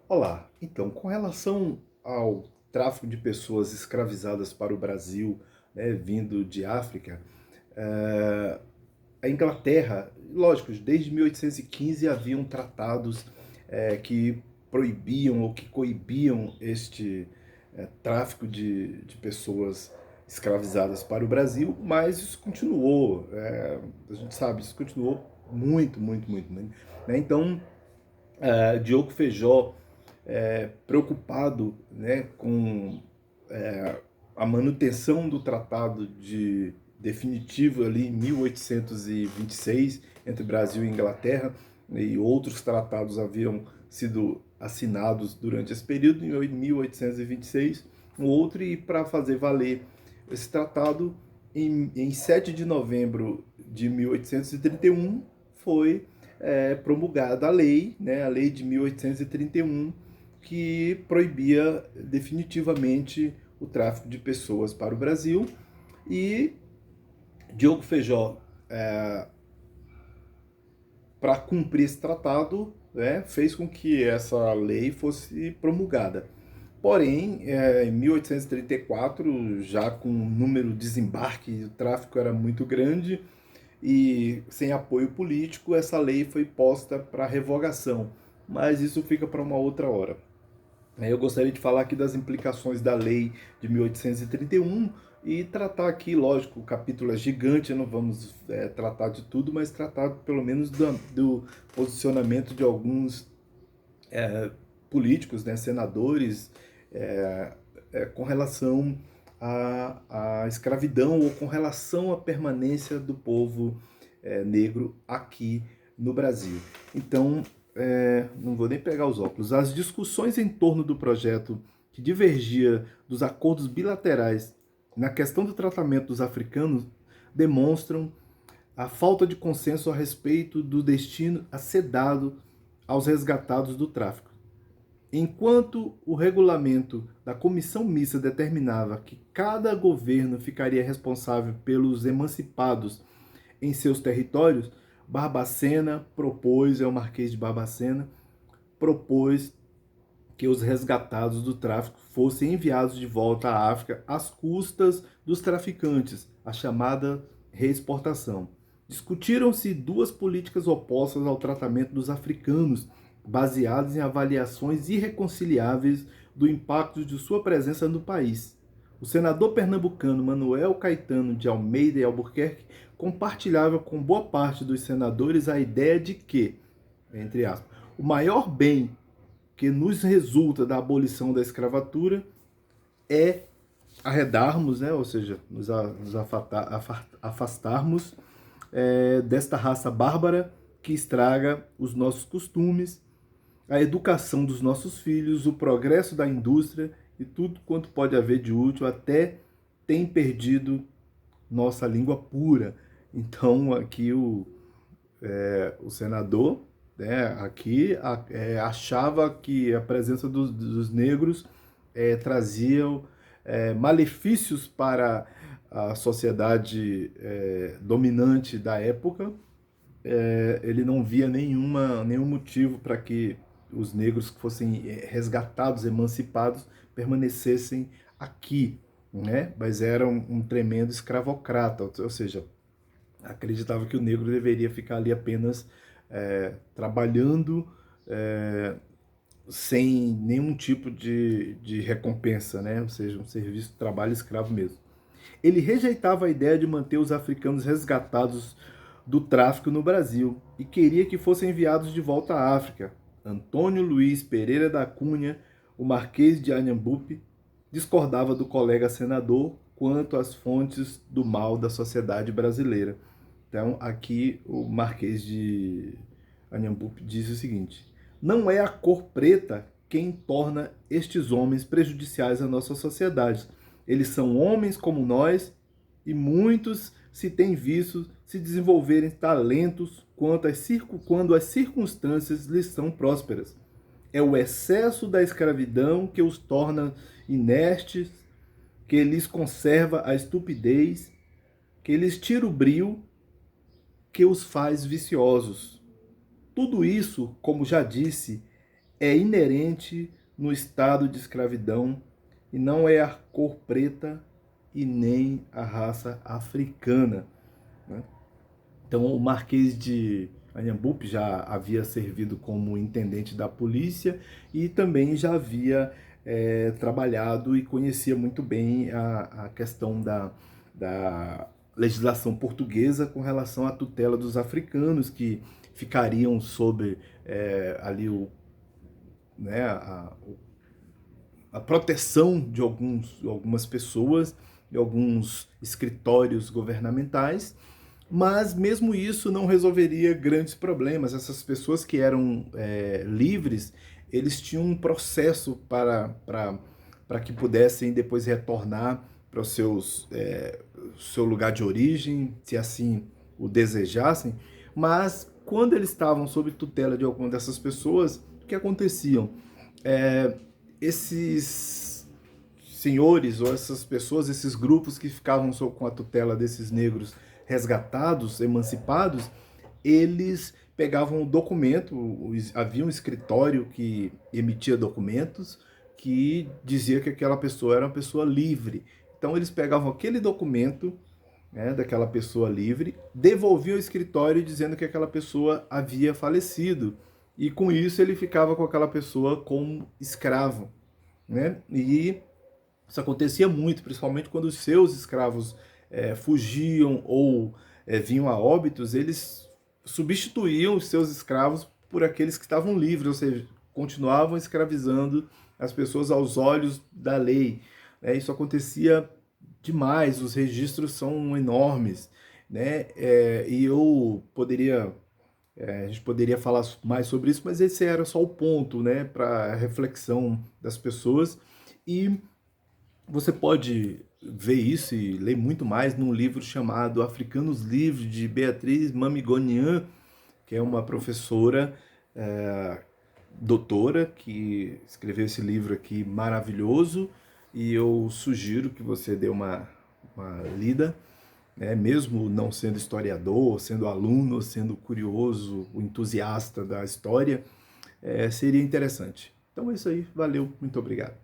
Olá, então, com relação ao tráfico de pessoas escravizadas para o Brasil, né, vindo de África, eh, a Inglaterra, lógico, desde 1815 haviam tratados que proibiam ou que coibiam este tráfico de pessoas escravizadas para o Brasil, mas isso continuou, a gente sabe, isso continuou muito, muito, muito, muito, né? Então, Diogo Feijó, preocupado, né, com a manutenção do tratado de definitivo ali em 1826 entre Brasil e Inglaterra, e outros tratados haviam sido assinados durante esse período, em 1826, um outro, e para fazer valer esse tratado, em 7 de novembro de 1831, foi promulgada a lei, né, a lei de 1831, que proibia definitivamente o tráfico de pessoas para o Brasil. E Diogo Feijó, para cumprir esse tratado, né, fez com que essa lei fosse promulgada. Porém, em 1834, já com o número de desembarque, o tráfico era muito grande e sem apoio político, essa lei foi posta para revogação. Mas isso fica para uma outra hora. Eu gostaria de falar aqui das implicações da lei de 1831 e tratar aqui, lógico, o capítulo é gigante, não vamos tratar de tudo, mas tratar pelo menos do posicionamento de alguns políticos, né, senadores, com relação à escravidão ou com relação à permanência do povo negro aqui no Brasil. Então, não vou nem pegar os óculos. As discussões em torno do projeto que divergia dos acordos bilaterais na questão do tratamento dos africanos demonstram a falta de consenso a respeito do destino a ser dado aos resgatados do tráfico. Enquanto o regulamento da comissão mista determinava que cada governo ficaria responsável pelos emancipados em seus territórios, Barbacena propôs, é o Marquês de Barbacena, propôs que os resgatados do tráfico fossem enviados de volta à África às custas dos traficantes, a chamada reexportação. Discutiram-se duas políticas opostas ao tratamento dos africanos, baseadas em avaliações irreconciliáveis do impacto de sua presença no país. O senador pernambucano Manuel Caetano de Almeida e Albuquerque compartilhava com boa parte dos senadores a ideia de que, entre aspas, o maior bem que nos resulta da abolição da escravatura é arredarmos, né, ou seja, nos afastarmos desta raça bárbara que estraga os nossos costumes, a educação dos nossos filhos, o progresso da indústria e tudo quanto pode haver de útil, até tem perdido nossa língua pura. Então, aqui o senador, né, aqui achava que a presença dos negros trazia malefícios para a sociedade dominante da época. Ele não via nenhum motivo para que os negros que fossem resgatados, emancipados, permanecessem aqui, né? Mas era um tremendo escravocrata, ou seja, acreditava que o negro deveria ficar ali apenas trabalhando sem nenhum tipo de recompensa, né? Ou seja, um serviço de trabalho escravo mesmo. Ele rejeitava a ideia de manter os africanos resgatados do tráfico no Brasil e queria que fossem enviados de volta à África. Antônio Luiz Pereira da Cunha, o Marquês de Anhembupe, discordava do colega senador quanto às fontes do mal da sociedade brasileira. Então, aqui o Marquês de Anhembupe diz o seguinte: não é a cor preta quem torna estes homens prejudiciais à nossa sociedade. Eles são homens como nós e muitos se têm visto se desenvolverem talentos quando as circunstâncias lhes são prósperas. É o excesso da escravidão que os torna inertes, que lhes conserva a estupidez, que lhes tira o brio, que os faz viciosos. Tudo isso, como já disse, é inerente no estado de escravidão e não é a cor preta e nem a raça africana, né? Então, o Marquês de Anhembupe já havia servido como intendente da polícia e também já havia trabalhado e conhecia muito bem a questão da legislação portuguesa com relação à tutela dos africanos que ficariam sob ali né, a proteção de algumas pessoas, de alguns escritórios governamentais, mas mesmo isso não resolveria grandes problemas. Essas pessoas que eram livres, eles tinham um processo para que pudessem depois retornar para o seu lugar de origem, se assim o desejassem, mas quando eles estavam sob tutela de alguma dessas pessoas, o que aconteciam? Esses senhores ou essas pessoas, esses grupos que ficavam com a tutela desses negros resgatados, emancipados, eles pegavam o documento, havia um escritório que emitia documentos que dizia que aquela pessoa era uma pessoa livre. Então eles pegavam aquele documento, né, daquela pessoa livre, devolviam ao escritório dizendo que aquela pessoa havia falecido. E com isso ele ficava com aquela pessoa como escravo, né? E isso acontecia muito, principalmente quando os seus escravos fugiam ou vinham a óbitos, eles substituíam os seus escravos por aqueles que estavam livres, ou seja, continuavam escravizando as pessoas aos olhos da lei. Isso acontecia demais, os registros são enormes, né? E eu poderia a gente poderia falar mais sobre isso, mas esse era só o ponto, né, para reflexão das pessoas. E você pode ver isso e ler muito mais num livro chamado Africanos Livres, de Beatriz Mamigonian, que é uma professora doutora que escreveu esse livro aqui maravilhoso, e eu sugiro que você dê uma lida, né? Mesmo não sendo historiador, sendo aluno, sendo curioso, o entusiasta da história, seria interessante. Então é isso aí, valeu, muito obrigado.